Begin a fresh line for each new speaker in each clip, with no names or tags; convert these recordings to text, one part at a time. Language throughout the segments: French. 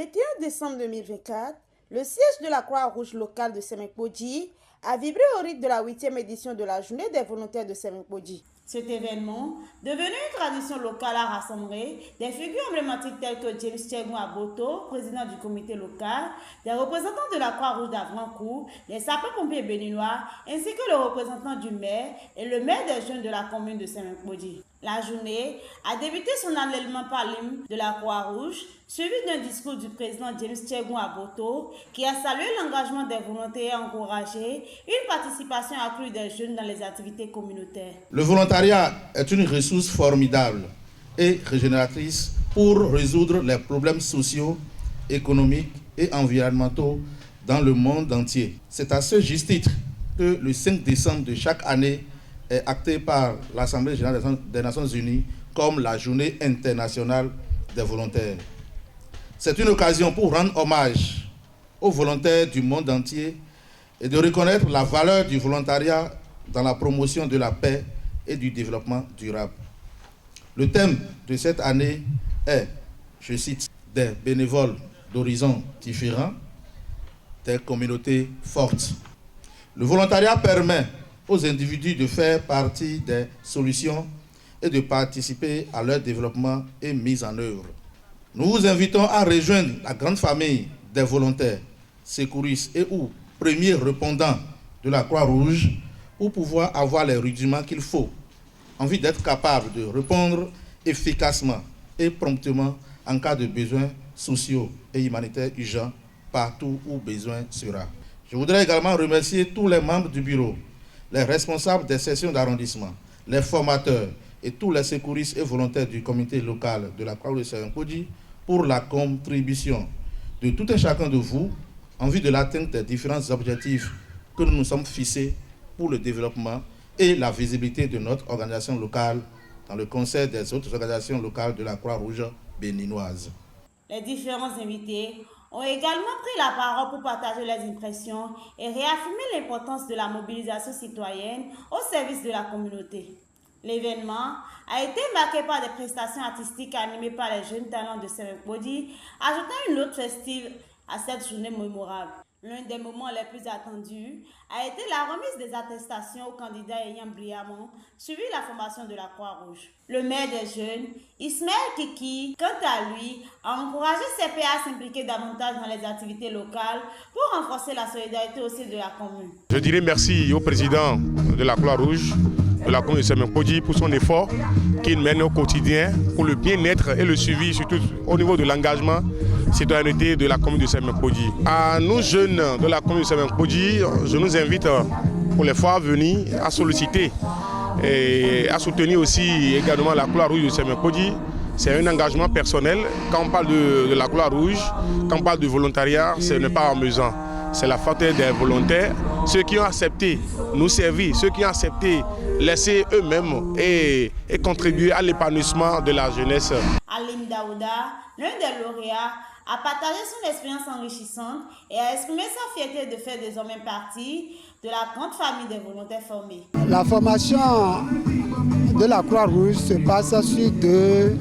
21 décembre 2024, le siège de la Croix-Rouge locale de Semekpodji a vibré au rythme de la 8e édition de la Journée des volontaires de Semekpodji. Cet événement, devenu une tradition locale, a rassemblé des figures emblématiques telles que James Tchegou Aboto, président du comité local, des représentants de la Croix-Rouge d'Avrancourt, les sapeurs-pompiers béninois, ainsi que le représentant du maire et le maire des jeunes de la commune de Semekpodji. La journée a débuté son allèlement par l'hymne de la Croix-Rouge, suivi d'un discours du président James Tchegou Aboto, qui a salué l'engagement des volontaires et encouragé une participation accrue des jeunes dans les activités communautaires.
Le volontariat est une ressource formidable et régénératrice pour résoudre les problèmes sociaux, économiques et environnementaux dans le monde entier. C'est à ce juste titre que le 5 décembre de chaque année est acté par l'Assemblée générale des Nations Unies comme la Journée internationale des volontaires. C'est une occasion pour rendre hommage aux volontaires du monde entier et de reconnaître la valeur du volontariat dans la promotion de la paix et du développement durable. Le thème de cette année est, je cite, des bénévoles d'horizons différents, des communautés fortes. Le volontariat permet aux individus de faire partie des solutions et de participer à leur développement et mise en œuvre. Nous vous invitons à rejoindre la grande famille des volontaires, secouristes et ou premiers répondants de la Croix-Rouge pour pouvoir avoir les rudiments qu'il faut en vue d'être capable de répondre efficacement et promptement en cas de besoins sociaux et humanitaires urgents partout où besoin sera. Je voudrais également remercier tous les membres du bureau, les responsables des sections d'arrondissement, les formateurs et tous les secouristes et volontaires du comité local de la Croix-Rouge de Semekpodji pour la contribution de tout un chacun de vous en vue de l'atteinte des différents objectifs que nous nous sommes fixés pour le développement et la visibilité de notre organisation locale dans le concert des autres organisations locales de la Croix-Rouge béninoise.
Les différents invités ont également pris la parole pour partager leurs impressions et réaffirmer l'importance de la mobilisation citoyenne au service de la communauté. L'événement a été marqué par des prestations artistiques animées par les jeunes talents de Semekpodji, ajoutant une note festive à cette journée mémorable. L'un des moments les plus attendus a été la remise des attestations aux candidats ayant brillamment suivi la formation de la Croix-Rouge. Le maire des jeunes, Ismaël Kiki, quant à lui, a encouragé ses pairs à s'impliquer davantage dans les activités locales pour renforcer la solidarité au sein de la commune.
Je dirais merci au président de la Croix-Rouge de la commune de Semekpodji pour son effort qu'il mène au quotidien pour le bien-être et le suivi, surtout au niveau de l'engagement citoyenneté de la commune de Semekpodji. À nous jeunes de la commune de Semekpodji, je nous invite pour les fois à venir à solliciter et à soutenir aussi également la Croix-Rouge de Semekpodji. C'est un engagement personnel. Quand on parle de la Croix-Rouge, quand on parle de volontariat, ce n'est pas amusant. C'est la faute des volontaires, ceux qui ont accepté nous servir, ceux qui ont accepté laisser eux-mêmes et contribuer à l'épanouissement de la jeunesse.
Alim Daouda, l'un des lauréats, a partagé son expérience enrichissante et a exprimé sa fierté de faire désormais partie de la grande famille des volontaires formés.
La formation de la Croix-Rouge se passe sur 2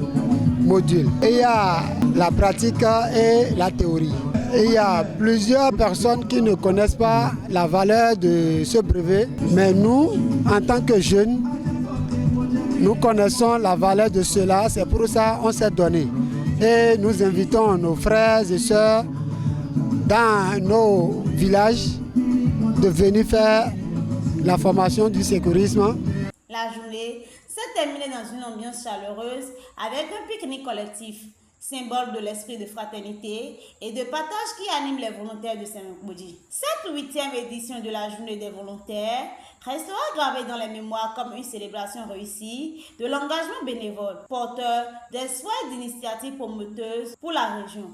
modules. Il y a la pratique et la théorie. Il y a plusieurs personnes qui ne connaissent pas la valeur de ce brevet, mais nous, en tant que jeunes, nous connaissons la valeur de cela, c'est pour ça qu'on s'est donné. Et nous invitons nos frères et sœurs dans nos villages de venir faire la formation du secourisme.
La journée s'est terminée dans une ambiance chaleureuse avec un pique-nique collectif, symbole de l'esprit de fraternité et de partage qui anime les volontaires de Semekpodji. Cette 8e édition de la Journée des volontaires restera gravée dans les mémoires comme une célébration réussie de l'engagement bénévole, porteur d'espoir et d'initiatives promoteuses pour la région.